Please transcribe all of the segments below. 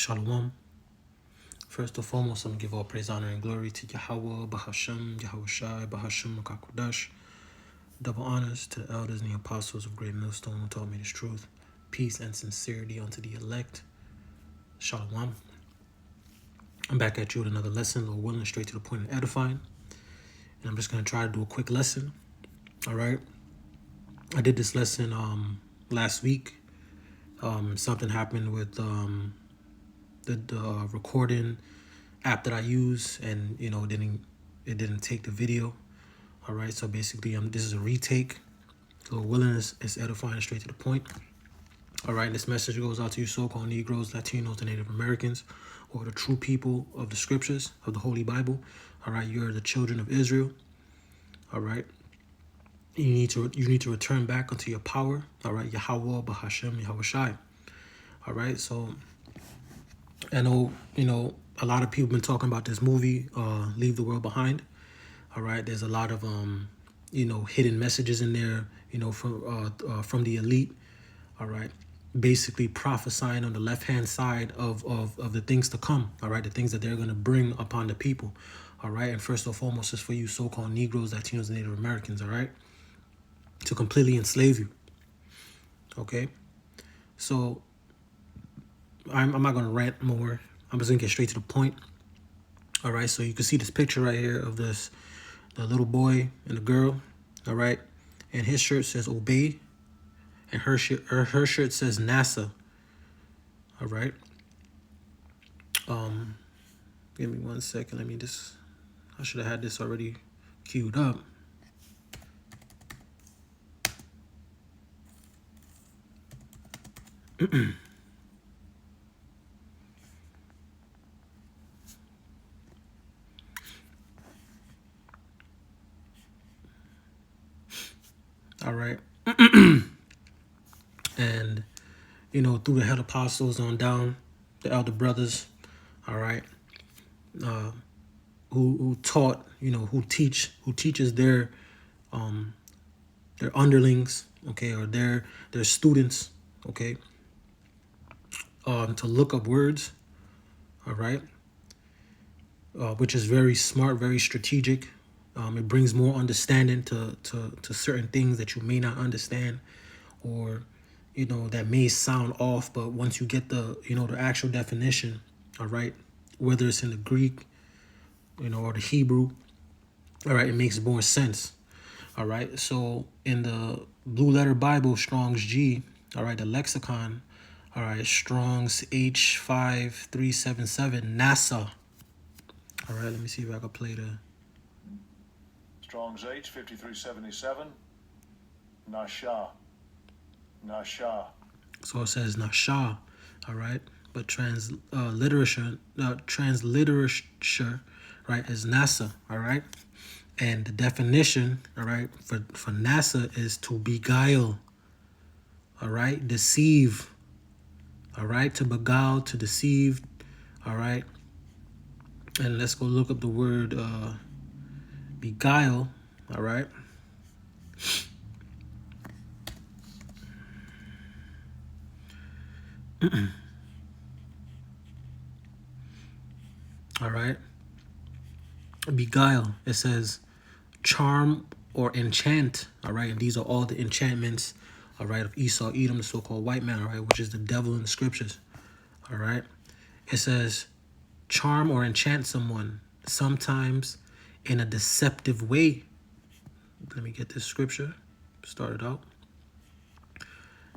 Shalom. First and foremost, I'm going to give all praise, honor, and glory to Yahweh, Bahashem, Yahweh Shai, Bahashem, Makakodash. Double honors to the elders and the apostles of Great Millstone who taught me this truth. Peace and sincerity unto the elect. Shalom. I'm back at you with another lesson, Lord willing, straight to the point and edifying. And I'm just going to try to do a quick lesson. All right. I did this lesson last week. Something happened with the recording app that I use, and it didn't take the video. All right, so basically this is a retake. Lord willing, is edifying, straight to the point. All right, this message goes out to you so-called Negroes, Latinos, and Native Americans, or the true people of the scriptures of the Holy Bible. All right, you're the children of Israel. All right, you need to return back unto your power. All right, Yahweh, Bahashem, Yahweh Shai. All right, so I know a lot of people been talking about this movie, Leave the World Behind. All right, there's a lot of hidden messages in there, from the elite. All right, basically prophesying on the left-hand side of the things to come. All right, the things that they're going to bring upon the people. All right, and first and foremost is for you so-called Negroes, Latinos, and Native Americans. All right, to completely enslave you. Okay, so I'm not going to rant more. I'm just going to get straight to the point. All right, so you can see this picture right here of the little boy and the girl. All right, and his shirt says obey, and her shirt says NASA. All right. Give me 1 second. I should have had this already queued up. All right. And, through the head apostles on down, the elder brothers, all right, who taught, who teaches their underlings, okay, or their students, okay, to look up words, all right, which is very smart, very strategic. It brings more understanding to certain things that you may not understand, or that may sound off, but once you get the the actual definition, all right, whether it's in the Greek, or the Hebrew, all right, it makes more sense. All right, so in the Blue Letter Bible, Strong's G, all right, the lexicon, all right, Strong's H5377, NASA. All right, let me see if I can play the Strong's H5377, Nasha. So it says Nasha, all right, but transliteration, right, is NASA, all right, and the definition, all right, for NASA is to beguile, all right, deceive, all right, to beguile, to deceive, all right, and let's go look up the word beguile, all right. All right. Beguile, it says charm or enchant, all right, and these are all the enchantments, all right, of Esau, Edom, the so-called white man, all right, which is the devil in the scriptures, all right. It says charm or enchant someone, sometimes in a deceptive way. Let me get this scripture. Start it out.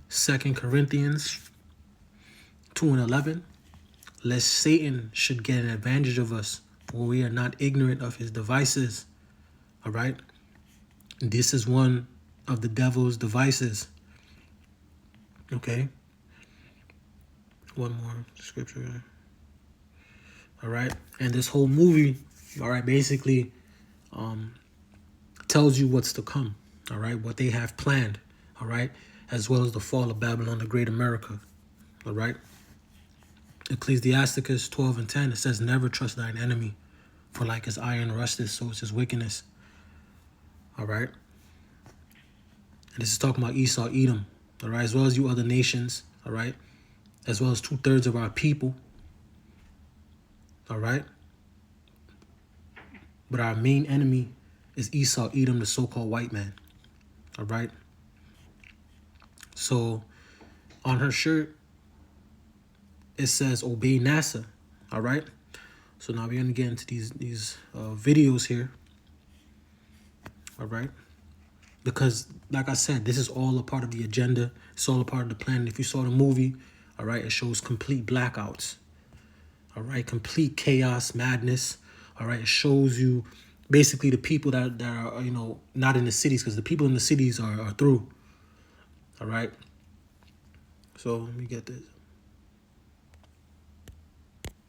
2 Corinthians 2:11. Lest Satan should get an advantage of us, for we are not ignorant of his devices. All right. This is one of the devil's devices. Okay. One more scripture. All right. And this whole movie, all right, basically tells you what's to come. All right. What they have planned. All right. As well as the fall of Babylon, the great America. All right. Ecclesiasticus 12:10, it says, never trust thine enemy, for like as iron rusteth, so is his wickedness. All right. And this is talking about Esau, Edom, all right, as well as you other nations, all right, as well as 2/3 of our people, All right. But our main enemy is Esau, Edom, the so-called white man. All right. So on her shirt, it says obey NASA. All right. So now we're going to get into these videos here. All right. Because like I said, this is all a part of the agenda. It's all a part of the plan. If you saw the movie, all right, it shows complete blackouts. All right. Complete chaos, madness. All right. It shows you basically the people that are, not in the cities, because the people in the cities are through. All right. So let me get this.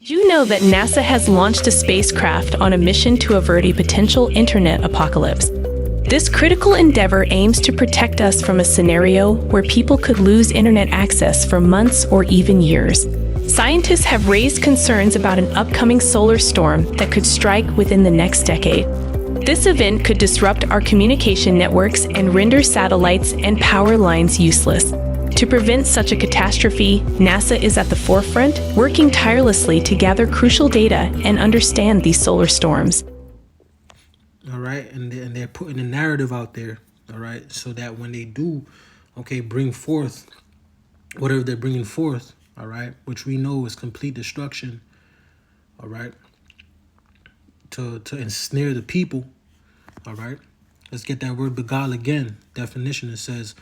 Did you know that NASA has launched a spacecraft on a mission to avert a potential internet apocalypse? This critical endeavor aims to protect us from a scenario where people could lose internet access for months or even years. Scientists have raised concerns about an upcoming solar storm that could strike within the next decade. This event could disrupt our communication networks and render satellites and power lines useless. To prevent such a catastrophe, NASA is at the forefront, working tirelessly to gather crucial data and understand these solar storms. All right, and they're putting a narrative out there, all right, so that when they do, bring forth whatever they're bringing forth, all right, which we know is complete destruction, all right, to ensnare the people, all right. Let's get that word beguile again. Definition, it says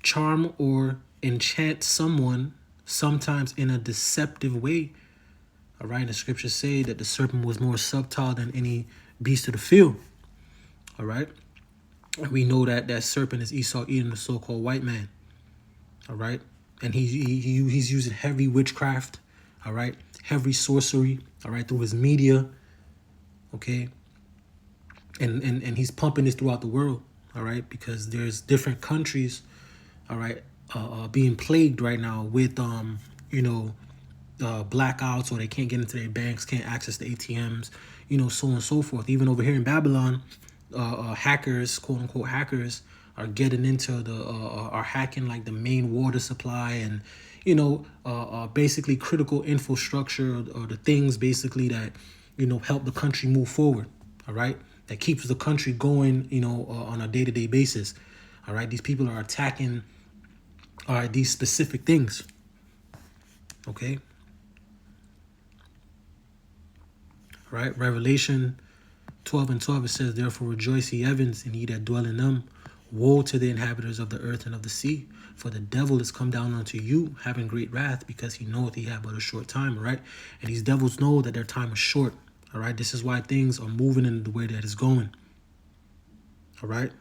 charm or enchant someone, sometimes in a deceptive way. All right, the scriptures say that the serpent was more subtle than any beast of the field. All right, and we know that that serpent is Esau, Edom, the so-called white man. All right, and he's using heavy witchcraft. All right, heavy sorcery. All right, through his media. Okay, and he's pumping this throughout the world. All right, because there's different countries. All right, being plagued right now with blackouts, or they can't get into their banks, can't access the ATMs, so on and so forth. Even over here in Babylon, hackers, quote unquote hackers, are getting into are hacking like the main water supply and basically critical infrastructure, or the things basically that help the country move forward. All right, that keeps the country going on a day-to-day basis. All right, these people are attacking these specific things. Okay. All right, Revelation 12:12, it says, therefore rejoice, ye heavens, and ye that dwell in them. Woe to the inhabitants of the earth and of the sea, for the devil is come down unto you, having great wrath, because he knoweth he have but a short time. All right, and these devils know that their time is short. All right, this is why things are moving in the way that it's going. All right.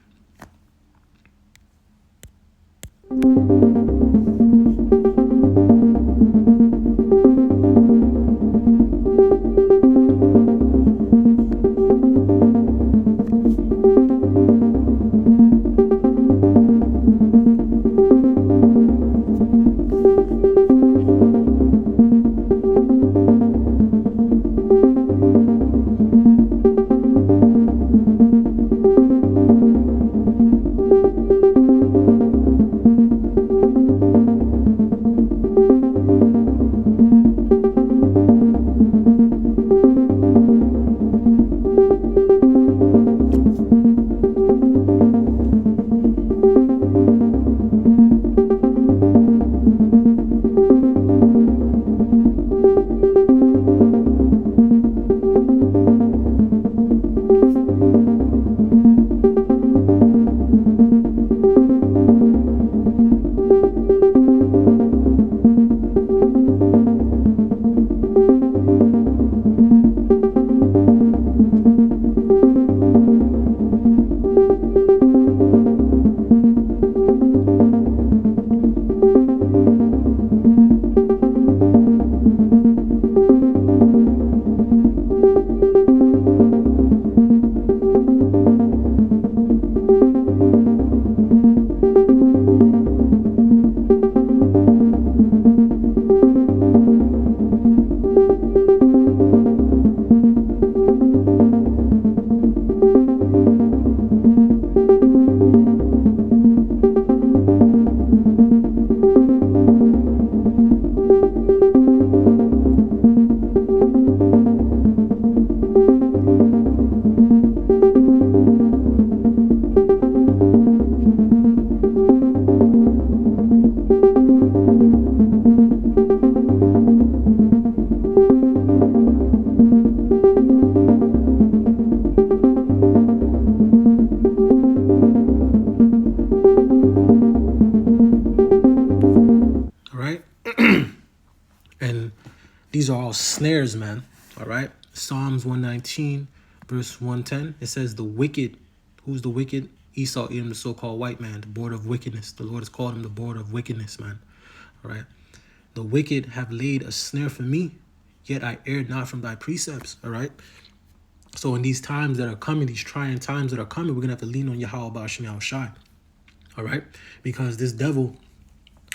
called snares, man. All right. Psalms 119, verse 110. It says the wicked. Who's the wicked? Esau, Edom, the so-called white man, the border of wickedness. The Lord has called him the border of wickedness, man. All right. The wicked have laid a snare for me, yet I erred not from thy precepts. All right. So in these times that are coming, these trying times that are coming, we're gonna have to lean on Yahweh Ba'ashem Yahushai. All right, because this devil,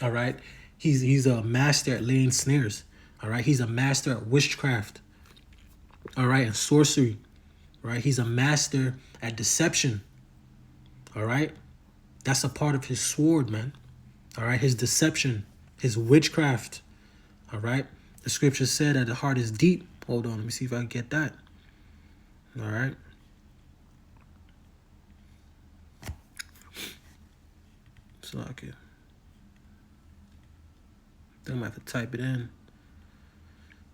all right, he's a master at laying snares. All right, he's a master at witchcraft. All right, and sorcery. Right, he's a master at deception. All right, that's a part of his sword, man. All right, his deception, his witchcraft. All right, the scripture said that the heart is deep. Hold on, let me see if I can get that. All right. So okay. I think I'm gonna have to type it in.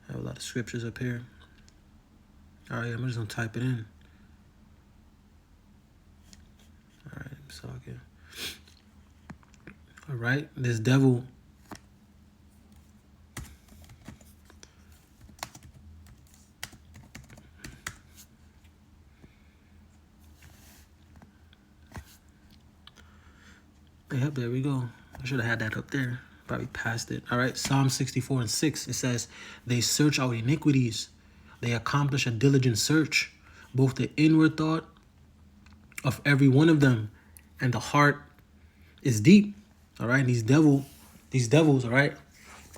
I have a lot of scriptures up here. All right, I'm just gonna type it in. All right, so okay. All right, this devil. Yep, there we go. I should have had that up there. Probably passed it. All right, Psalm 64 and 6. It says, they search out iniquities. They accomplish a diligent search, both the inward thought of every one of them, and the heart is deep. All right, and these devils, all right,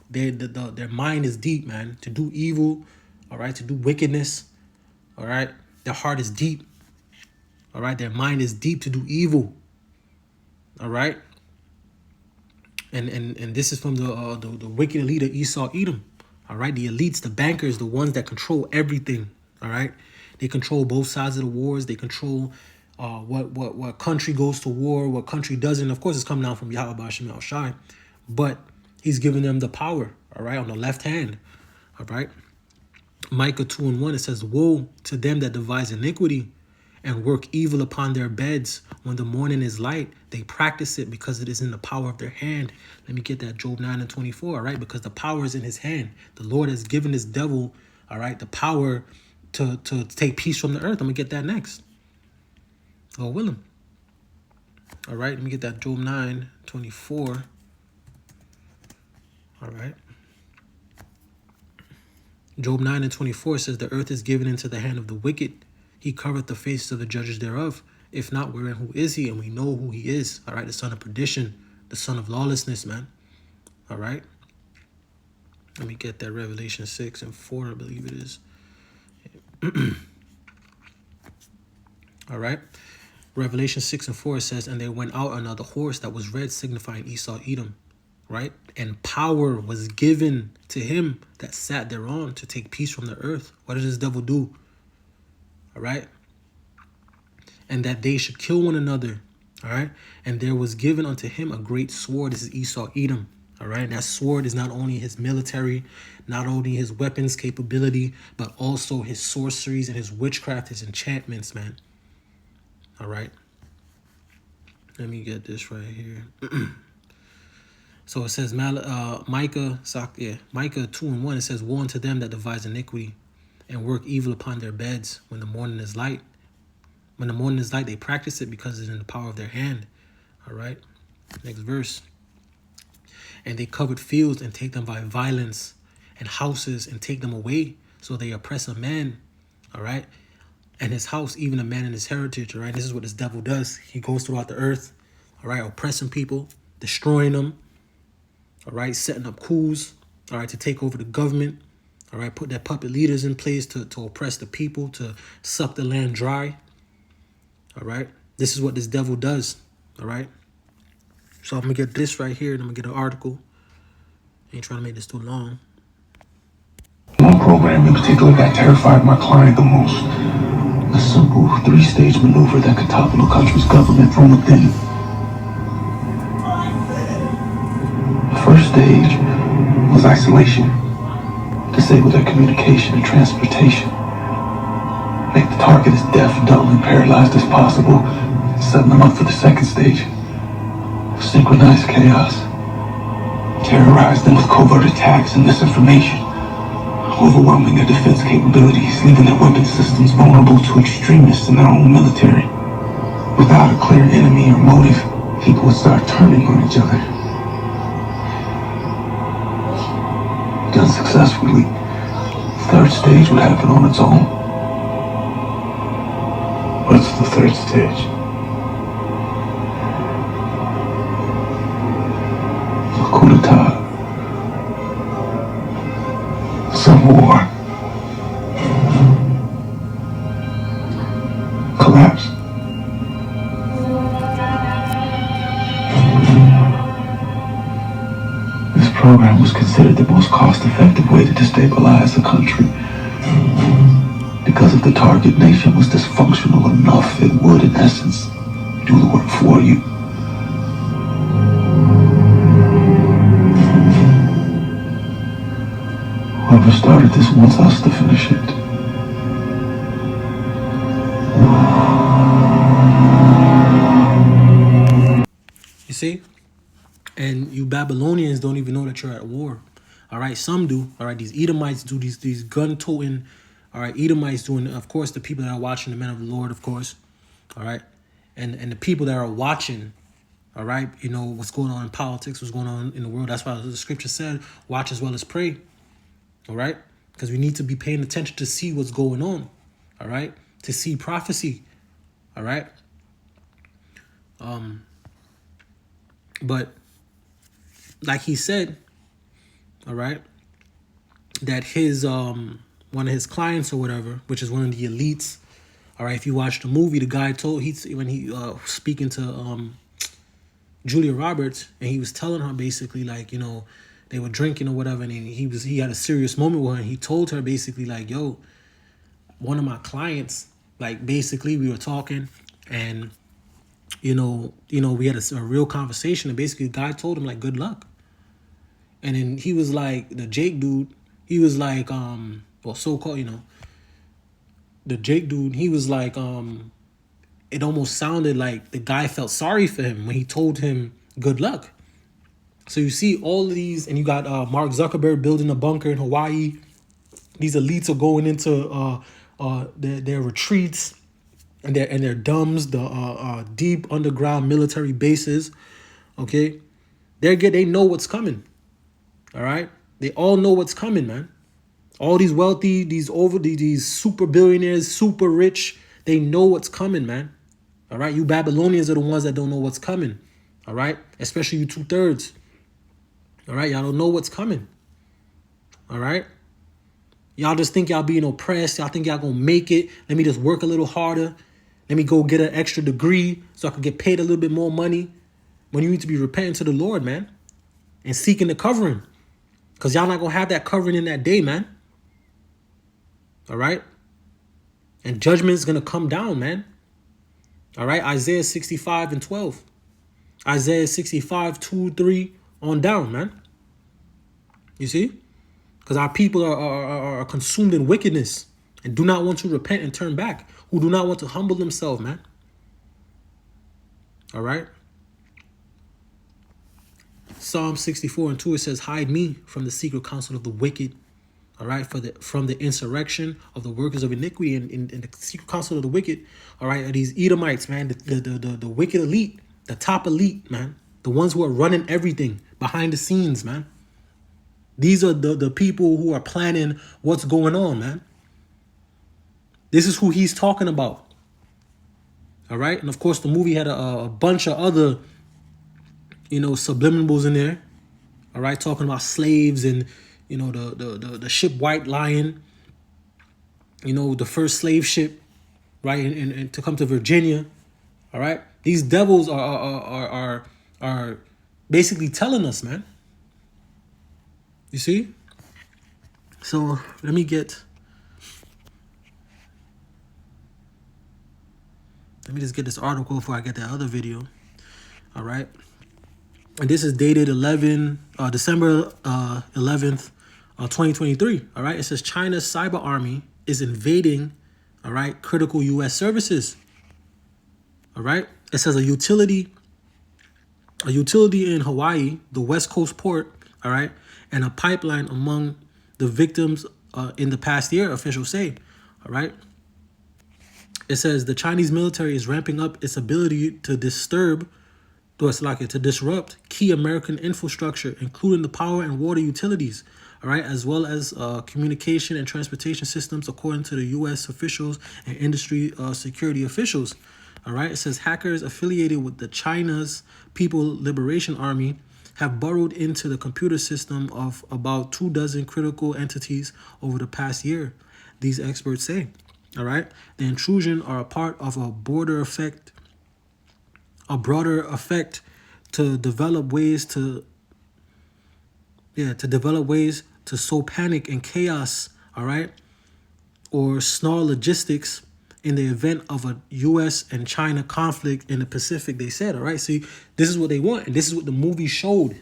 their mind is deep, man. To do evil, all right, to do wickedness, all right. Their heart is deep. All right, their mind is deep to do evil. All right, and this is from the wicked elite of Esau, Edom. All right, the elites, the bankers, the ones that control everything. All right, they control both sides of the wars. They control what country goes to war, what country doesn't. Of course, it's coming down from Yahweh Ba'ashem Yahushai, but he's giving them the power. All right, on the left hand. All right, Micah 2 and 1. It says, woe to them that devise iniquity and work evil upon their beds. When the morning is light, they practice it because it is in the power of their hand. Let me get that, Job 9 and 24, all right? Because the power is in his hand. The Lord has given this devil, all right, the power to take peace from the earth. I'm going to get that next. Oh, willing. All right, let me get that, Job 9, 24. All right. Job 9 and 24 says, the earth is given into the hand of the wicked. He covereth the faces of the judges thereof. If not, wherein who is he? And we know who he is. All right, the son of perdition, the son of lawlessness, man. All right. Let me get that, Revelation 6 and 4, I believe it is. All right. Revelation 6 and 4 says, and there went out another horse that was red, signifying Esau, Edom. Right. And power was given to him that sat thereon to take peace from the earth. What did this devil do? All right. And that they should kill one another. All right. And there was given unto him a great sword. This is Esau, Edom. All right. And that sword is not only his military, not only his weapons capability, but also his sorceries and his witchcraft, his enchantments, man. All right. Let me get this right here. So it says Micah 2 and 1. It says, woe unto them that devise iniquity and work evil upon their beds when the morning is light. When the morning is light, they practice it because it's in the power of their hand. All right. Next verse. And they covered fields and take them by violence, and houses and take them away. So they oppress a man. All right. And his house, even a man in his heritage. All right. This is what this devil does. He goes throughout the earth. All right. Oppressing people, destroying them. All right. Setting up coups. All right. To take over the government. All right, put their puppet leaders in place to oppress the people, to suck the land dry. All right, this is what this devil does. All right, so I'm going to get this right here, and I'm going to get an article. I ain't trying to make this too long. One program in particular that terrified my client the most. A simple 3-stage maneuver that could topple a country's government from within. The first stage was isolation. Disable their communication and transportation. Make the target as deaf, dull, and paralyzed as possible. Setting them up for the second stage. Synchronized chaos. Terrorize them with covert attacks and misinformation. overwhelming their defense capabilities, leaving their weapon systems vulnerable to extremists in their own military. Without a clear enemy or motive, people would start turning on each other. Done successfully, the third stage would happen on its own. What's the third stage? A coup d'etat. Civil war. Collapse. This program was considered the most cost-effective way to destabilize the country. Because if the target nation was dysfunctional enough, it would, in essence, do the work for you. Whoever started this wants us to finish it. You see? And you Babylonians don't even know that you're at war. All right, some do. All right, these Edomites do, these gun-toting, all right, Edomites doing, of course, the people that are watching the men of the Lord, of course. All right. And the people that are watching, all right, you know, what's going on in politics, what's going on in the world. That's why the scripture said, watch as well as pray. All right. Because we need to be paying attention to see what's going on. All right. To see prophecy. All right. But like he said, all right, that his one of his clients or whatever, which is one of the elites, all right, if you watch the movie, the guy told when he speaking to Julia Roberts, and he was telling her basically, like, you know, they were drinking or whatever, and he had a serious moment with her, and he told her basically, like, yo, one of my clients, like, basically we were talking, and you know we had a real conversation, and basically the guy told him, like, good luck. And then he was like, the Jake dude, he was like, well, so-called, you know, the Jake dude, he was like, it almost sounded like the guy felt sorry for him when he told him good luck. So you see all of these, and you got Mark Zuckerberg building a bunker in Hawaii. These elites are going into their retreats and their DUMBs, the deep underground military bases. Okay, they know what's coming. All right, they all know what's coming, man. All these wealthy, these super billionaires, super rich, they know what's coming, man. All right, you Babylonians are the ones that don't know what's coming. All right, especially you 2/3. All right, y'all don't know what's coming. All right, y'all just think y'all being oppressed. Y'all think y'all gonna make it. Let me just work a little harder. Let me go get an extra degree so I can get paid a little bit more money. When you need to be repenting to the Lord, man, and seeking the covering, because y'all not gonna have that covering in that day, man. All right, and judgment is gonna come down, man. All right, Isaiah 65:12. Isaiah 65:2-3 on down, man. You see? Because our people are consumed in wickedness and do not want to repent and turn back, who do not want to humble themselves, man. All right? Psalm 64:2, it says, hide me from the secret counsel of the wicked. All right, from the insurrection of the workers of iniquity, and the secret counsel of the wicked. All right, are these Edomites, man, the wicked elite, the top elite, man, the ones who are running everything behind the scenes, man. These are the people who are planning what's going on, man. This is who he's talking about. All right, and of course the movie had a bunch of other, you know, subliminals in there. All right, talking about slaves and, you know, the ship White Lion, you know, the first slave ship, right, and to come to Virginia. All right, these devils are basically telling us, man. You see? So let me just get this article before I get that other video. All right. And this is dated December 11th, 2023. All right. It says China's cyber army is invading, all right, critical U.S. services. All right. It says a utility in Hawaii, the West Coast port, all right, and a pipeline among the victims in the past year, officials say. All right. It says the Chinese military is ramping up its ability to disrupt key American infrastructure, including the power and water utilities, all right, as well as communication and transportation systems, according to the U.S. officials and industry security officials. All right, it says hackers affiliated with the China's People Liberation Army have burrowed into the computer system of about 24 critical entities over the past year, these experts say. All right, the intrusion are a part of a broader effect to develop ways to sow panic and chaos, all right, or snarl logistics in the event of a U.S. and China conflict in the Pacific, they said. All right, see, this is what they want, and this is what the movie showed.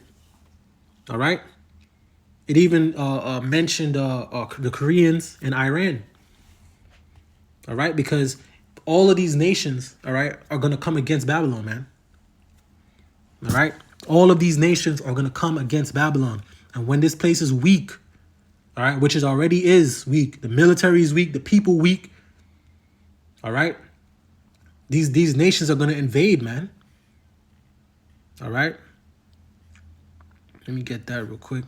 All right, it even mentioned the Koreans and Iran. All right, because all of these nations, all right, are going to come against Babylon, man. All right, all of these nations are going to come against Babylon. And when this place is weak, all right, which is already is weak, the military is weak, the people weak, all right, these nations are going to invade, man. All right, let me get that real quick.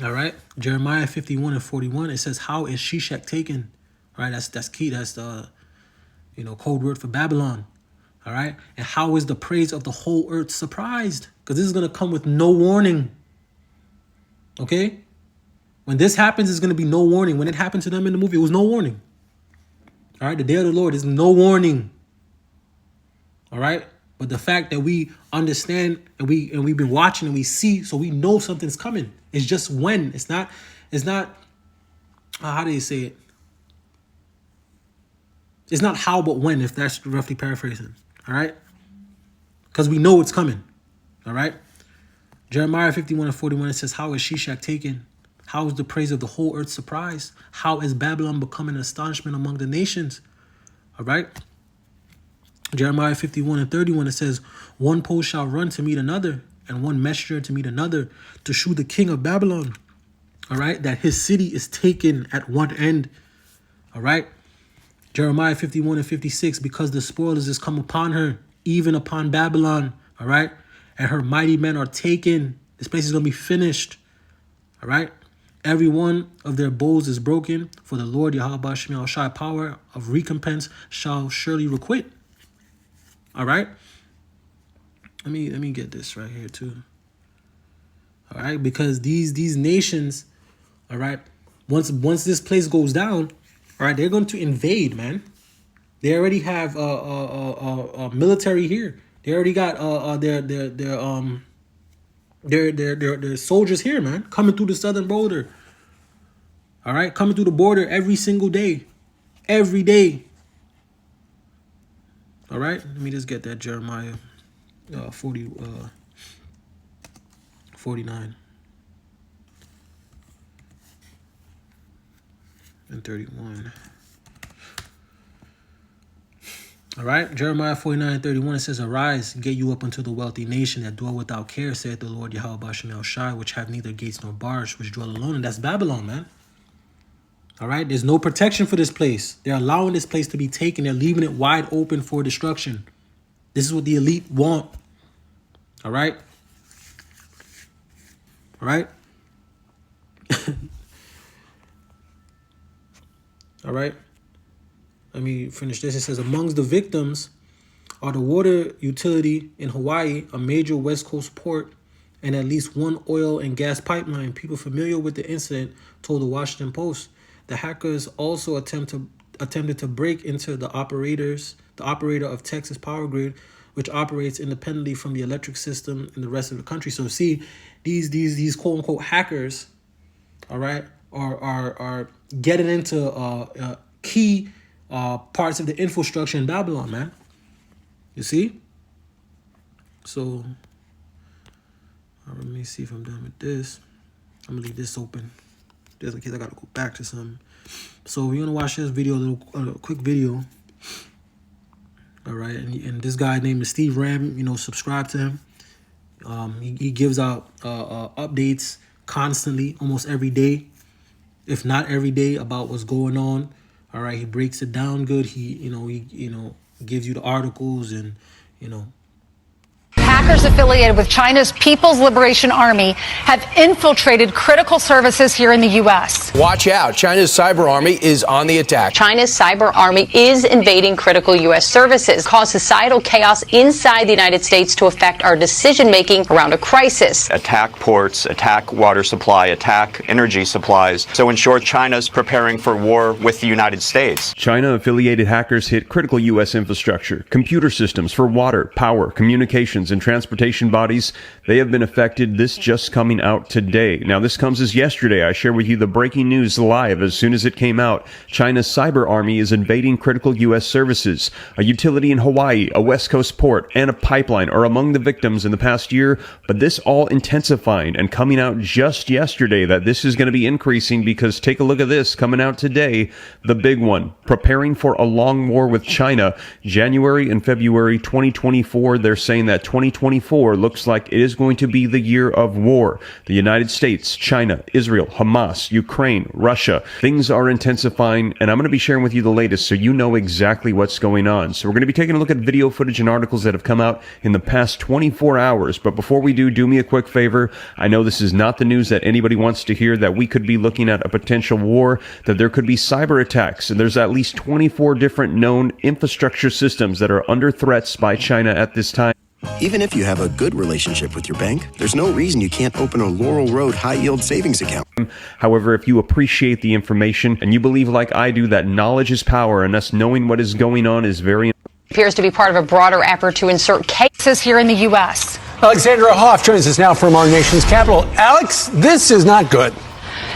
All right, Jeremiah 51:41. It says, "How is Shishak taken?" All right, that's key. That's the code word for Babylon. All right, and how is the praise of the whole earth surprised? Because this is gonna come with no warning. Okay, when this happens, it's gonna be no warning. When it happened to them in the movie, it was no warning. All right, the day of the Lord is no warning. All right, but the fact that we understand and we've been watching and we see, so we know something's coming. It's just when. It's not. How do you say it? It's not how, but when. If that's roughly paraphrasing. All right, because we know it's coming. All right. Jeremiah 51:41. It says, "How is Shishak taken? How is the praise of the whole earth surprised? How is Babylon becoming an astonishment among the nations?" All right. Jeremiah 51:31, it says, "One post shall run to meet another, and one messenger to meet another, to shew the king of Babylon," all right, "that his city is taken at one end." All right. Jeremiah 51:56, "Because the spoilers is come upon her, even upon Babylon," all right, "and her mighty men are taken." This place is going to be finished. All right. "Every one of their bows is broken, for the Lord Yahweh Shemel Shai power of recompense shall surely requite." All right. Let me get this right here too. All right, because these nations, all right, once this place goes down, all right, they're going to invade, man. They already have military here. They already got their soldiers here, man, coming through the southern border. All right, coming through the border every single day, every day. All right, let me just get that Jeremiah 49 and 31. All right, Jeremiah 49:31, it says, "Arise, get you up unto the wealthy nation that dwell without care, saith the Lord Yahweh Shemel Shai, which have neither gates nor bars, which dwell alone." And that's Babylon, man. All right, there's no protection for this place. They're allowing this place to be taken. They're leaving it wide open for destruction. This is what the elite want. All right. All right. All right. Let me finish this. It says, "Amongst the victims are the water utility in Hawaii, a major West Coast port, and at least one oil and gas pipeline." People familiar with the incident told the Washington Post. The hackers also attempted to break into the operator of Texas Power Grid, which operates independently from the electric system in the rest of the country. So see, these quote unquote hackers, all right, are getting into key parts of the infrastructure in Babylon, man. You see? So let me see if I'm done with this. I'm gonna leave this open. just in case I gotta go back to some. So we're gonna watch this video, a quick video. All right, and this guy named is Steve Ram. Subscribe to him. He gives out updates constantly, almost every day, if not every day, about what's going on. All right, he breaks it down good. He gives you the articles and Hackers affiliated with China's People's Liberation Army have infiltrated critical services here in the U.S. Watch out. China's cyber army is on the attack. China's cyber army is invading critical U.S. services, cause societal chaos inside the United States to affect our decision-making around a crisis. Attack ports, attack water supply, attack energy supplies. So in short, China's preparing for war with the United States. China-affiliated hackers hit critical U.S. infrastructure, computer systems for water, power, communications, and transportation bodies. They have been affected. This just coming out today. Now, this comes as yesterday. I share with you the breaking news live as soon as it came out. China's cyber army is invading critical U.S. services. A utility in Hawaii, a West Coast port, and a pipeline are among the victims in the past year, but this all intensifying and coming out just yesterday that this is going to be increasing because take a look at this coming out today. The big one, preparing for a long war with China. January and February 2024, they're saying that 2024 looks like it is going to be the year of war. The United States, China, Israel, Hamas, Ukraine, Russia. Things are intensifying, and I'm going to be sharing with you the latest so you know exactly what's going on. So we're going to be taking a look at video footage and articles that have come out in the past 24 hours. But before we do me a quick favor. I know this is not the news that anybody wants to hear, that we could be looking at a potential war, that there could be cyber attacks, and there's at least 24 different known infrastructure systems that are under threats by China at this time. Even if you have a good relationship with your bank, there's no reason you can't open a Laurel Road high-yield savings account. However, if you appreciate the information and you believe like I do that knowledge is power and us knowing what is going on is very important. Appears to be part of a broader effort to insert cases Here in the U.S. Alexandra Hoff joins us now from our nation's capital. Alex, this is not good.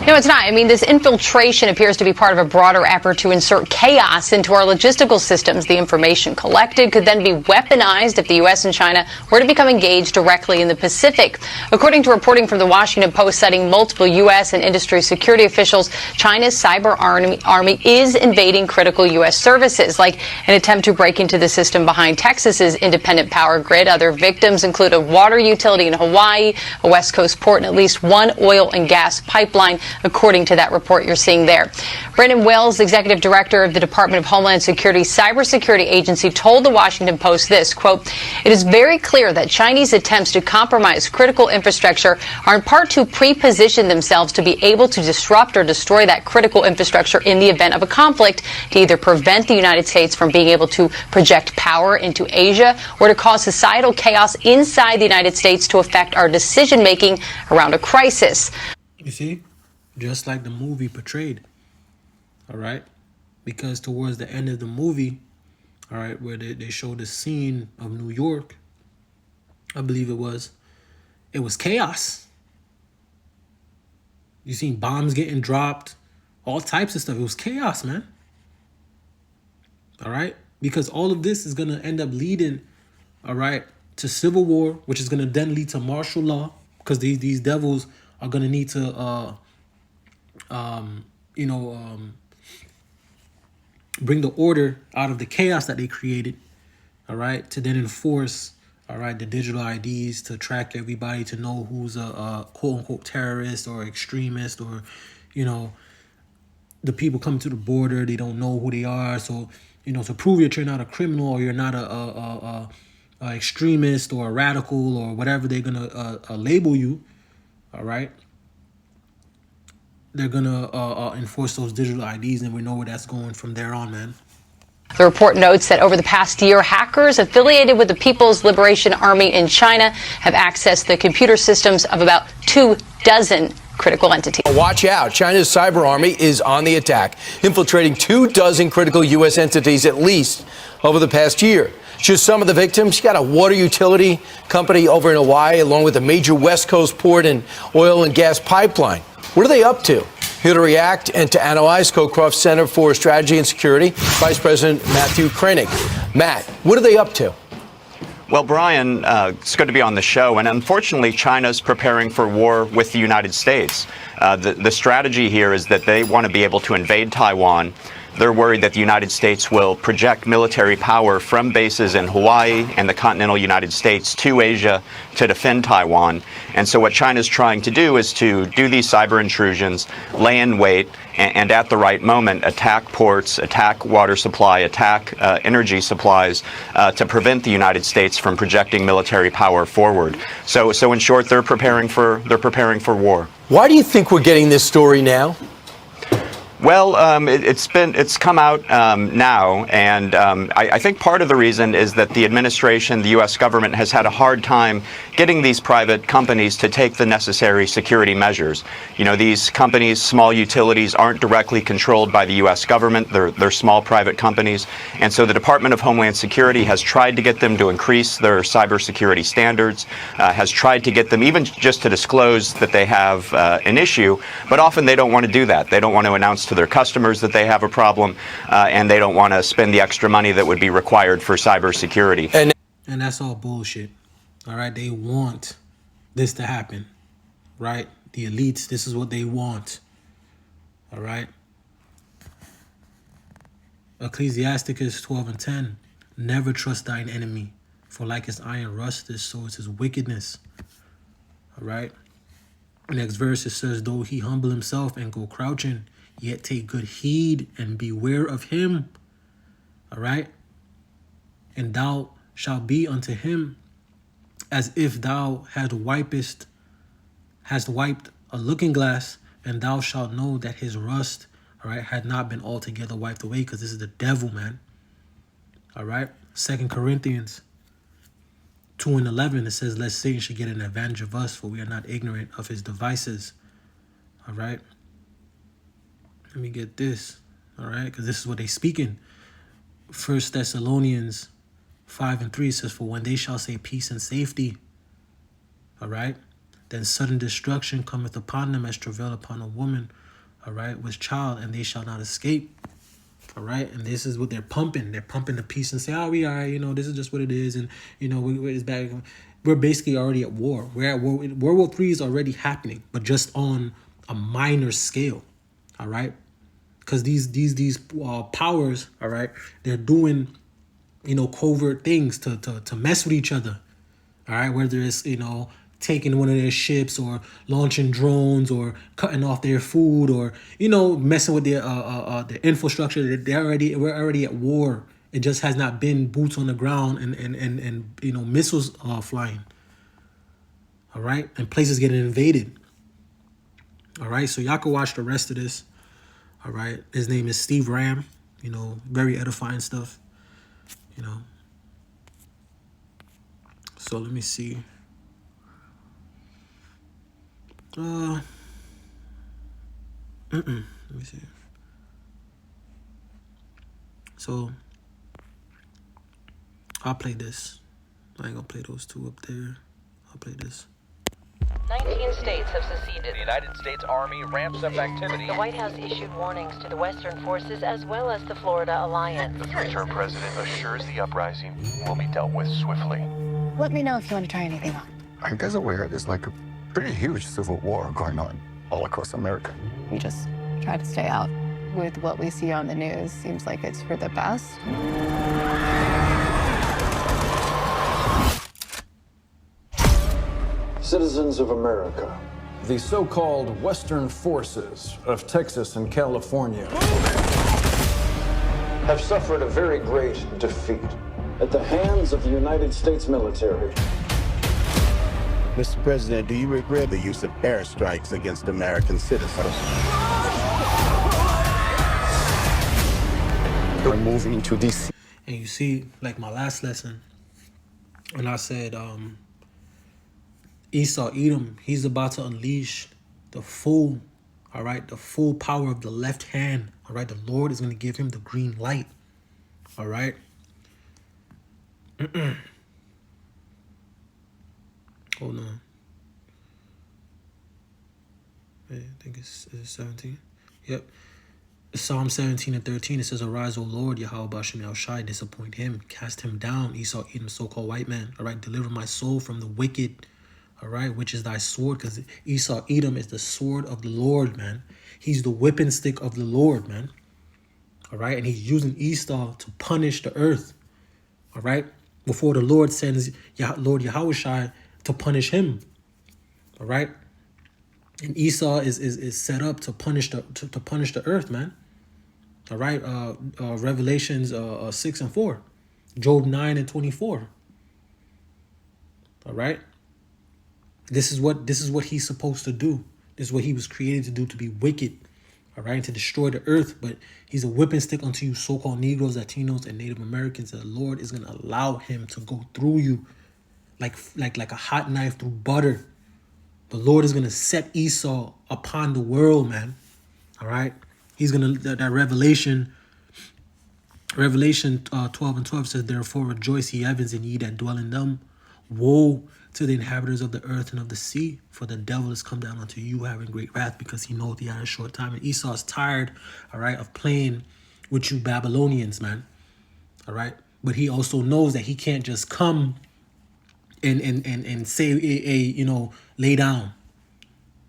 No, it's not. I mean, this infiltration appears to be part of a broader effort to insert chaos into our logistical systems. The information collected could then be weaponized if the U.S. and China were to become engaged directly in the Pacific. According to reporting from the Washington Post citing multiple U.S. and industry security officials, China's cyber army is invading critical U.S. services, like an attempt to break into the system behind Texas's independent power grid. Other victims include a water utility in Hawaii, a West Coast port, and at least one oil and gas pipeline, according to that report you're seeing there. Brendan Wells, executive director of the Department of Homeland Security's cybersecurity agency, told the Washington Post this, quote, "It is very clear that Chinese attempts to compromise critical infrastructure are in part to pre-position themselves to be able to disrupt or destroy that critical infrastructure in the event of a conflict, to either prevent the United States from being able to project power into Asia or to cause societal chaos inside the United States to affect our decision-making around a crisis." You see? Just like the movie portrayed, all right? Because towards the end of the movie, all right, where they showed the scene of New York, I believe it was chaos. You seen bombs getting dropped, all types of stuff. It was chaos, man. All right? Because all of this is going to end up leading, all right, to civil war, which is going to then lead to martial law, because these devils are going to need to bring the order out of the chaos that they created, all right, to then enforce, all right, the digital IDs to track everybody, to know who's a quote-unquote terrorist or extremist, or, the people come to the border, they don't know who they are, so, to prove that you're not a criminal or you're not a extremist or a radical or whatever they're going to label you, all right, they're going to enforce those digital IDs, and we know where that's going from there on, man. The report notes that over the past year, hackers affiliated with the People's Liberation Army in China have accessed the computer systems of about 24 critical entities. Watch out. China's cyber army is on the attack, infiltrating 24 critical U.S. entities at least over the past year. Just some of the victims. You got a water utility company over in Hawaii, along with a major West Coast port and oil and gas pipeline. What are they up to? Here to react and to analyze, Scowcroft Center for Strategy and Security, Vice President Matthew Koenig. Matt, what are they up to? Well, Brian, it's good to be on the show. And unfortunately, China's preparing for war with the United States. The strategy here is that they want to be able to invade Taiwan. They're worried that the United States will project military power from bases in Hawaii and the continental United States to Asia to defend Taiwan. And so what China's trying to do is to do these cyber intrusions, lay in wait, and at the right moment attack ports, attack water supply, attack energy supplies to prevent the United States from projecting military power forward. So in short, they're preparing for war. Why do you think we're getting this story now? Well, it's come out now, and I think part of the reason is that the administration, the U.S. government, has had a hard time getting these private companies to take the necessary security measures. You know, these companies, small utilities, aren't directly controlled by the U.S. government. They're small private companies, and so the Department of Homeland Security has tried to get them to increase their cybersecurity standards, has tried to get them even just to disclose that they have an issue, but often they don't want to do that. They don't want to announce to their customers that they have a problem, and they don't want to spend the extra money that would be required for cybersecurity. And that's all bullshit. All right, they want this to happen, right? The elites, this is what they want. All right. Ecclesiasticus 12:10. Never trust thine enemy, for like his iron rusteth, so is his wickedness. All right. Next verse, it says, though he humble himself and go crouching, yet take good heed and beware of him. All right. And thou shalt be unto him as if thou hast wiped a looking glass, and thou shalt know that his rust, all right, had not been altogether wiped away, because this is the devil, man. All right. 2 Corinthians 2:11, it says, lest Satan should get an advantage of us, for we are not ignorant of his devices. All right. Let me get this. All right. Because this is what they speaking. 1 Thessalonians 5:3 says, for when they shall say peace and safety, all right, then sudden destruction cometh upon them as travail upon a woman, all right, with child, and they shall not escape. All right. And this is what they're pumping. They're pumping the peace and say, oh, we all right, you know, this is just what it is. And, you know, it's back. We're basically already at war. We're at war. World War III is already happening, but just on a minor scale. All right. Because these powers, all right, they're doing, you know, covert things to mess with each other. All right. Whether it's, you know, taking one of their ships, or launching drones, or cutting off their food, or, you know, messing with their infrastructure. We're already at war. It just has not been boots on the ground and you know, missiles flying. All right. And places getting invaded. All right. So y'all can watch the rest of this. All right. His name is Steve Ram. You know, very edifying stuff. You know. So let me see. Let me see. So I'll play this. I ain't gonna play those two up there. I'll play this. 19 states have seceded. The United States Army ramps up activity. The White House issued warnings to the Western forces as well as the Florida Alliance. The three-term president assures the uprising will be dealt with swiftly. Let me know if you want to try anything on. Are you guys aware there's like a pretty huge civil war going on all across America? We just try to stay out. With what we see on the news, seems like it's for the best. Citizens of America, the so-called Western forces of Texas and California have suffered a very great defeat at the hands of the United States military. Mr. President, do you regret the use of airstrikes against American citizens? We're moving to DC. And you see, like my last lesson, when I said Esau, Edom, he's about to unleash the full, all right, the full power of the left hand. All right, the Lord is going to give him the green light. All right. Hold on. I think it's 17. Yep. Psalm 17 and 13, it says, "Arise, O Lord, Yahweh Bashem El Shai, disappoint him, cast him down, Esau, Edom, so-called white man. All right, deliver my soul from the wicked, all right, which is thy sword," because Esau, Edom is the sword of the Lord, man. He's the whipping stick of the Lord, man. All right, and he's using Esau to punish the earth, all right, before the Lord sends Lord Yahweh Shai to punish him, all right. And Esau is set up to punish the earth, man. All right, Revelations 6 and 4, Job 9 and 24. All right, this is what he's supposed to do. This is what he was created to do, to be wicked. All right, to destroy the earth. But he's a whipping stick unto you, so-called Negroes, Latinos, and Native Americans. The Lord is gonna allow him to go through you like a hot knife through butter. The Lord is gonna set Esau upon the world, man. All right, he's gonna that Revelation 12 and 12 says, "Therefore rejoice, ye heavens, and ye that dwell in them. Woe to the inhabitants of the earth and of the sea, for the devil is come down unto you, having great wrath, because he knoweth he had a short time." And Esau is tired, all right, of playing with you Babylonians, man. All right, but he also knows that he can't just come and say, lay down,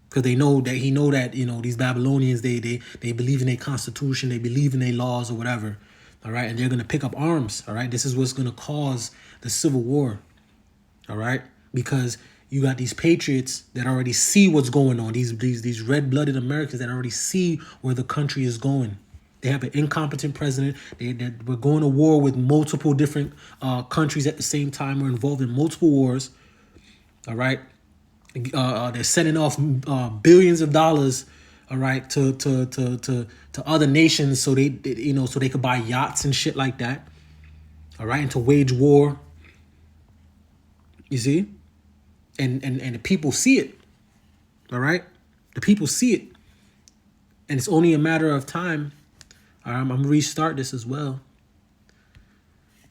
because he know that these Babylonians, they believe in their constitution, they believe in their laws or whatever, all right, and they're gonna pick up arms, all right. This is what's gonna cause the civil war, all right, because you got these patriots that already see what's going on, these red-blooded Americans that already see where the country is going. They have an incompetent president. We're going to war with multiple different countries at the same time. We're involved in multiple wars. All right. They're sending off billions of dollars. All right, to other nations so they could buy yachts and shit like that. All right, and to wage war. You see, and the people see it. All right, the people see it, and it's only a matter of time. I'm going to restart this as well.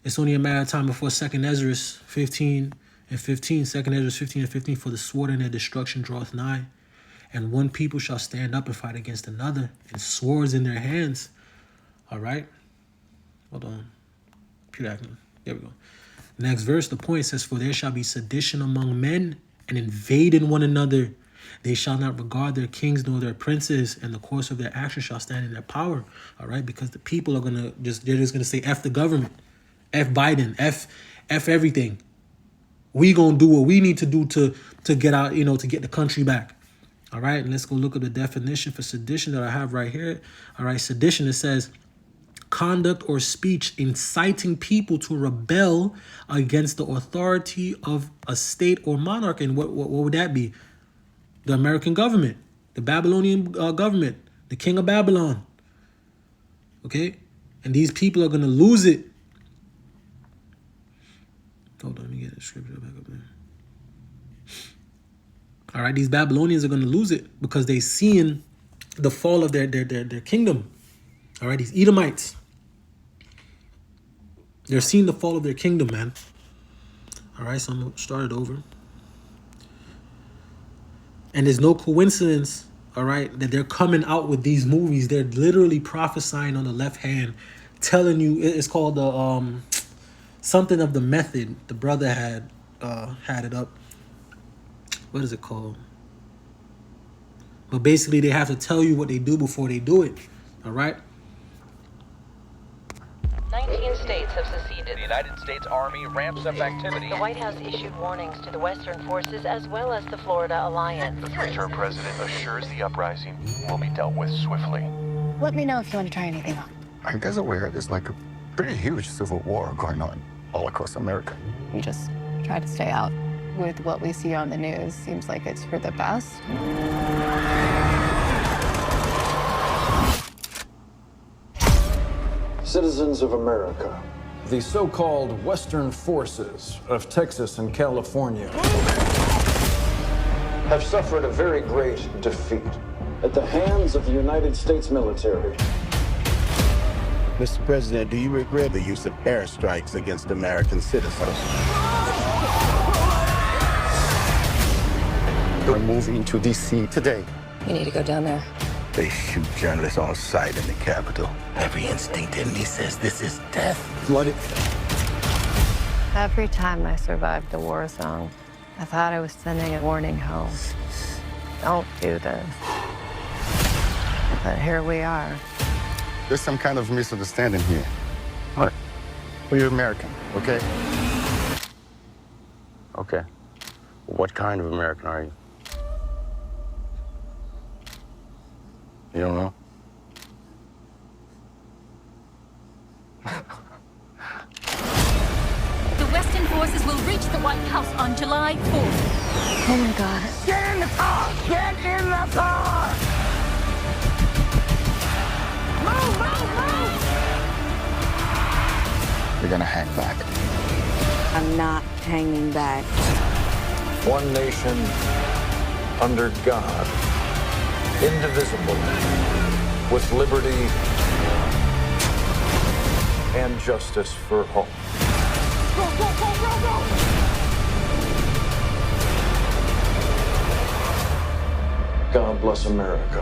It's only a matter of time before 2nd Ezra 15 and 15. 2nd Ezra 15 and 15. "For the sword and their destruction draweth nigh, and one people shall stand up and fight against another, and swords in their hands." All right. Hold on. There we go. Next verse, the point says, "For there shall be sedition among men, and invading one another. They shall not regard their kings nor their princes, and the course of their action shall stand in their power." All right, because the people are they're just gonna say, "F the government, F Biden, F everything. We gonna do what we need to do to get out, to get the country back." All right, and let's go look at the definition for sedition that I have right here. All right, sedition, it says, "Conduct or speech inciting people to rebel against the authority of a state or monarch." And what would that be? The American government, the Babylonian government, the king of Babylon. Okay? And these people are going to lose it. Hold on, let me get the scripture back up there. All right, these Babylonians are going to lose it because they're seeing the fall of their kingdom. All right, these Edomites. They're seeing the fall of their kingdom, man. All right, so I'm going to start it over. And there's no coincidence, all right, that they're coming out with these movies. They're literally prophesying on the left hand, telling you, it's called the something of the method. The brother had it up. What is it called? But basically, they have to tell you what they do before they do it. All right. 19 states have seceded. The United States Army ramps up activity. The White House issued warnings to the Western forces as well as the Florida Alliance. The three-term president assures the uprising will be dealt with swiftly. Let me know if you want to try anything on. Are you guys aware there's like a pretty huge civil war going on all across America? We just try to stay out. With what we see on the news, seems like it's for the best. Citizens of America, the so-called Western forces of Texas and California have suffered a very great defeat at the hands of the United States military. Mr. President, do you regret the use of airstrikes against American citizens? We're moving to D.C. today. You need to go down there. They shoot journalists on sight in the Capitol. Every instinct in me says this is death. Bloody. Every time I survived a war zone, I thought I was sending a warning home. Don't do this. But here we are. There's some kind of misunderstanding here. What? Well, you're American, okay? Okay. What kind of American are you? You don't know? The Western forces will reach the White House on July 4th. Oh my God. Get in the car! Get in the car! Move, move, move! You're gonna hang back. I'm not hanging back. One nation under God, indivisible, with liberty and justice for all. Go, go, go, go, go! God bless America.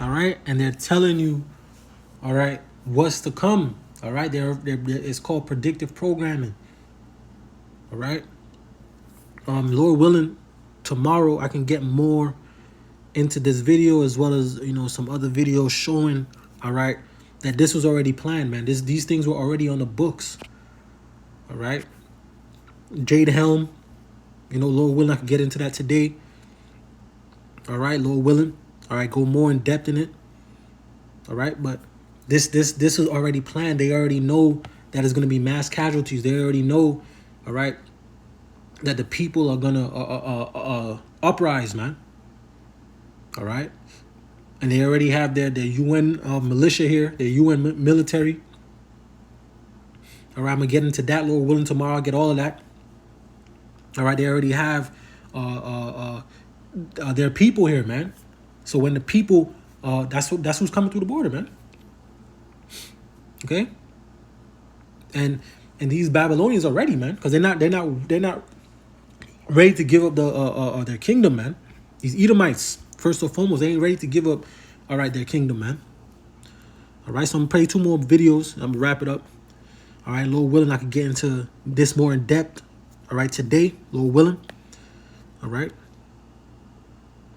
All right, and they're telling you, all right, what's to come. All right, it's called predictive programming. All right, Lord willing, tomorrow I can get more into this video as well as some other videos showing, all right, that this was already planned, man. These things were already on the books. All right, Jade Helm, Lord willing, I can get into that today. All right, Lord willing. All right, go more in depth in it. All right, but this was already planned. They already know that it's going to be mass casualties. They already know, all right, that the people are going to uprise, man. All right, and they already have their UN militia here, their UN military. All right, I'm going to get into that, Lord willing, tomorrow. I'll get all of that. All right, they already have their people here, man. So when the people, that's who's coming through the border, man. Okay, and these Babylonians are ready, man, because they're not ready to give up their kingdom, man. These Edomites, first and foremost, they ain't ready to give up, all right, their kingdom, man. All right, so I'm gonna play 2 more videos. I'm gonna wrap it up. All right, Lord willing, I can get into this more in depth. All right, today, Lord willing. All right.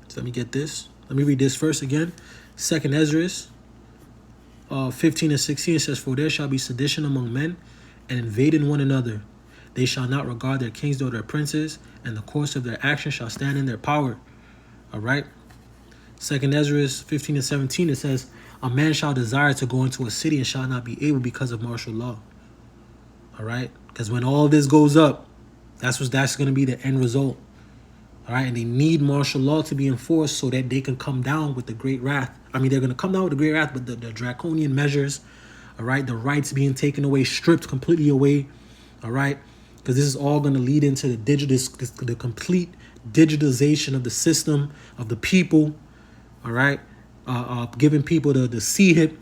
So let me get this. Let me read this first again. 2nd Ezra 15 and 16 says, "For there shall be sedition among men, and invading one another. They shall not regard their kings nor their princes, and the course of their action shall stand in their power." All right. 2nd Ezra 15 and 17, it says, "A man shall desire to go into a city and shall not be able because of martial law." All right. Because when all this goes up, that's going to be the end result. All right, and they need martial law to be enforced so that they can come down with the great wrath. I mean, they're going to come down with the great wrath, but the draconian measures, all right, the rights being taken away, stripped completely away, all right, because this is all going to lead into the complete digitalization of the system, of the people, all right, giving people the C-hip,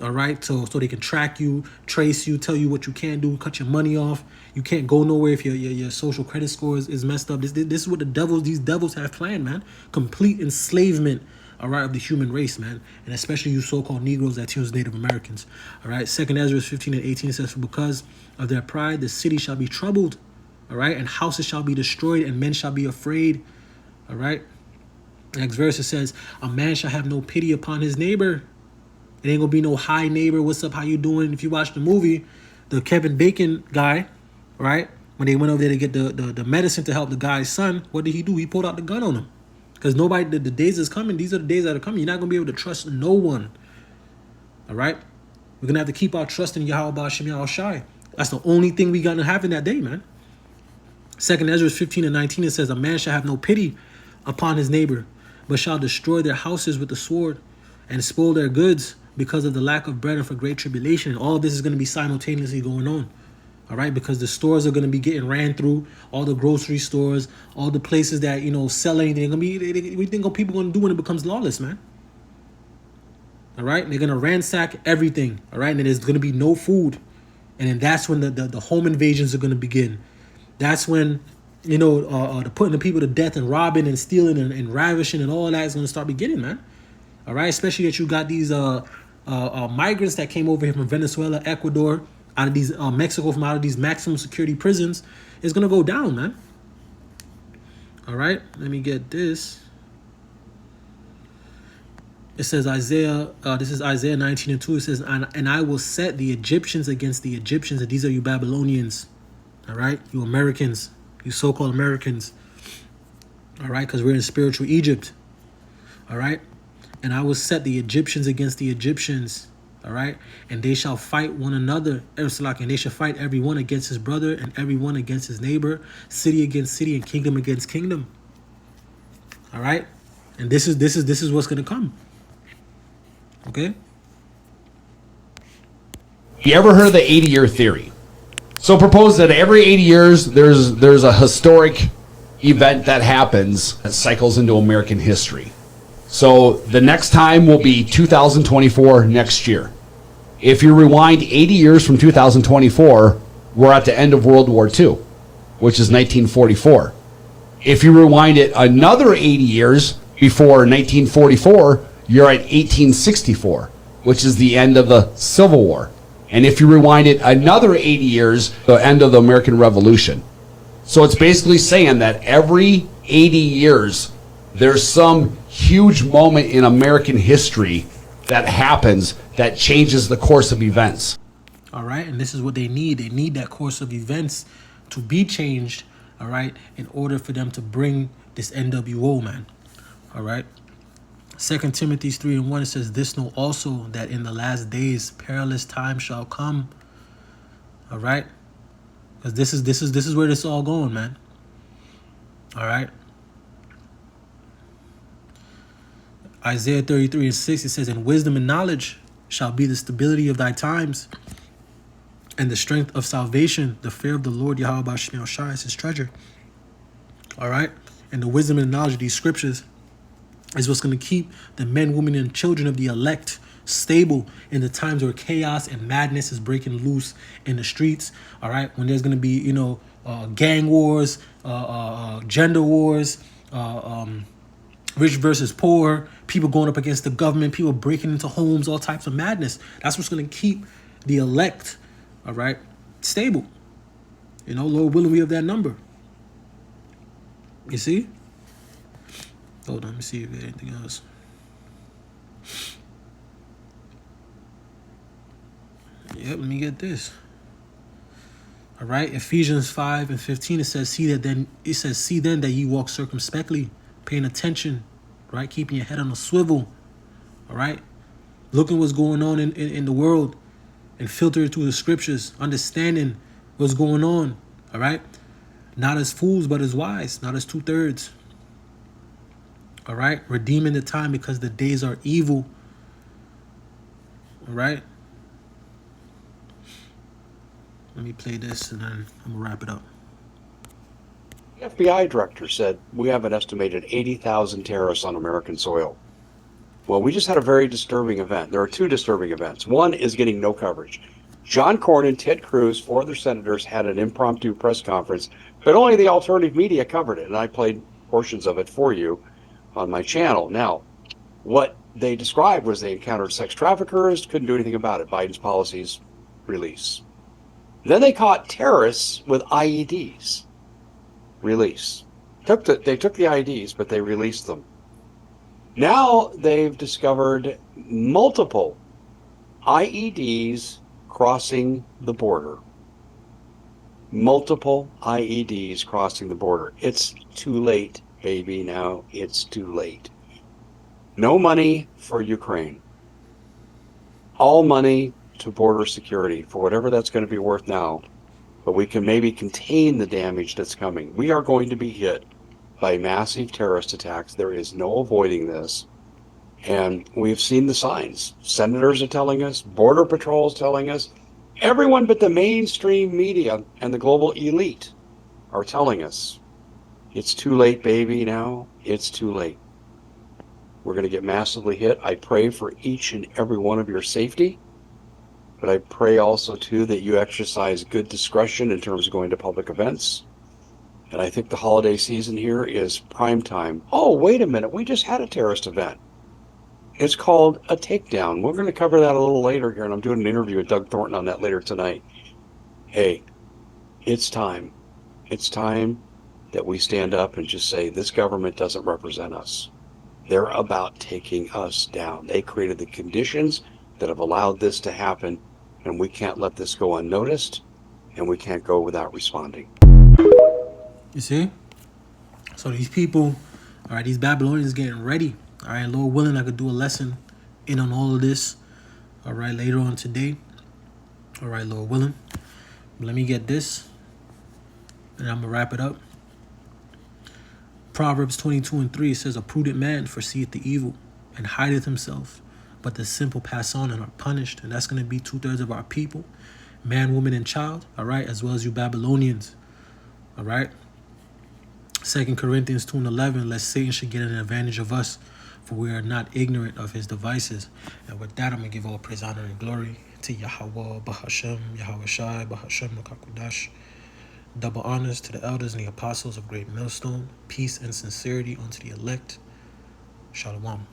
all right, so they can track you, trace you, tell you what you can't do, cut your money off. You can't go nowhere if your social credit score is messed up. This is what these devils have planned, man. Complete enslavement, all right, of the human race, man, and especially you so-called Negroes, Latinos, Native Americans, all right. 2nd Ezra 15 and 18 says, "For because of their pride, the city shall be troubled, all right, and houses shall be destroyed, and men shall be afraid," all right. Next verse it says, "A man shall have no pity upon his neighbor." It ain't gonna be no hi neighbor, what's up, how you doing? If you watch the movie, the Kevin Bacon guy, right? When they went over there to get the medicine to help the guy's son, what did he do? He pulled out the gun on him. Because nobody, the days is coming. These are the days that are coming. You're not gonna be able to trust no one. All right? We're gonna have to keep our trust in Yahweh Ba'ashem Yahweh Shai. That's the only thing we gotta have in that day, man. 2nd Ezra 15 and 19, it says, "A man shall have no pity upon his neighbor, but shall destroy their houses with the sword and spoil their goods because of the lack of bread and for great tribulation." And all this is going to be simultaneously going on. All right, because the stores are going to be getting ran through, all the grocery stores, all the places that, sell anything. What do you think people going to do when it becomes lawless, man? All right, they're going to ransack everything. All right, and there's going to be no food. And then that's when the home invasions are going to begin. That's when, the putting the people to death and robbing and stealing and ravishing and all that is going to start beginning, man. All right, especially that you got these migrants that came over here from Venezuela, Ecuador, out of these Mexico, from out of these maximum security prisons. It's going to go down, man. All right, let me get this. It says Isaiah, this is Isaiah 19:2. It says, and I will set the Egyptians against the Egyptians, and these are you Babylonians, all right? You Americans, you so-called Americans, all right? Because we're in spiritual Egypt, all right? And I will set the Egyptians against the Egyptians, all right? And they shall fight one another, and they shall fight everyone against his brother and everyone against his neighbor, city against city and kingdom against kingdom, all right? And this is what's going to come. Okay. You ever heard of the 80-year theory? So propose that every 80 years there's a historic event that happens that cycles into American history. So the next time will be 2024 next year. If you rewind 80 years from 2024, we're at the end of World War II, which is 1944. If you rewind it another 80 years before 1944, you're at 1864, which is the end of the Civil War. And if you rewind it another 80 years, the end of the American Revolution. So it's basically saying that every 80 years, there's some huge moment in American history that happens that changes the course of events. All right, and this is what they need. They need that course of events to be changed, all right, in order for them to bring this NWO, man. All right. 2 Timothy 3:1, it says, this know also that in the last days perilous times shall come. All right, because this is where this is all going, man. All right. Isaiah 33:6, it says, and wisdom and knowledge shall be the stability of thy times, and the strength of salvation. The fear of the Lord Yahweh Bashim Shai is his treasure. All right, and the wisdom and knowledge of these scriptures is what's going to keep the men, women, and children of the elect stable in the times where chaos and madness is breaking loose in the streets. All right, when there's going to be, gang wars, gender wars, rich versus poor, people going up against the government, people breaking into homes, all types of madness. That's what's going to keep the elect, all right, stable. Lord willing, we have that number. You see? Hold on, let me see if there's anything else. Yep, let me get this. All right, Ephesians 5:15, it says, see then that ye walk circumspectly, paying attention, right? Keeping your head on a swivel. All right. Looking what's going on in the world and filter it through the scriptures, understanding what's going on. All right. Not as fools, but as wise, not as 2/3. All right, redeeming the time because the days are evil. All right. Let me play this and then I'm going to wrap it up. The FBI director said we have an estimated 80,000 terrorists on American soil. Well, we just had a very disturbing event. There are two disturbing events. One is getting no coverage. John Cornyn, Ted Cruz, 4 other senators had an impromptu press conference, but only the alternative media covered it, and I played portions of it for you on my channel. Now, what they described was they encountered sex traffickers, couldn't do anything about it. Biden's policies, release. Then they caught terrorists with IEDs, release. They took the IEDs, but they released them. Now they've discovered multiple IEDs crossing the border. Multiple IEDs crossing the border. It's too late, baby. Now it's too late. No money for Ukraine. All money to border security for whatever that's going to be worth now. But we can maybe contain the damage that's coming. We are going to be hit by massive terrorist attacks. There is no avoiding this. And we've seen the signs. Senators are telling us, Border Patrol is telling us, everyone but the mainstream media and the global elite are telling us, it's too late, baby, now. It's too late. We're going to get massively hit. I pray for each and every one of your safety. but I pray also too that you exercise good discretion in terms of going to public events. And I think the holiday season here is prime time. Oh, wait a minute. We just had a terrorist event. It's called a takedown. We're going to cover that a little later here, and I'm doing an interview with Doug Thornton on that later tonight. Hey, it's time. It's time that we stand up and just say this government doesn't represent us. They're about taking us down. They created the conditions that have allowed this to happen, and we can't let this go unnoticed, and we can't go without responding. You see? So these people, all right, these Babylonians getting ready. All right, Lord willing, I could do a lesson in on all of this. All right, later on today. All right, Lord willing. Let me get this, and I'm going to wrap it up. Proverbs 22:3 says, a prudent man foreseeth the evil and hideth himself, but the simple pass on and are punished. And that's going to be 2/3 of our people, man, woman, and child, all right, as well as you Babylonians, all right. 2 Corinthians 2:11, lest Satan should get an advantage of us, for we are not ignorant of his devices. And with that, I'm going to give all praise, honor, and glory to Yahweh, Bahashem, Yahweh Shai, Bahashem, Nakakudash. Double honors to the elders and the apostles of Great Millstone. Peace and sincerity unto the elect. Shalom.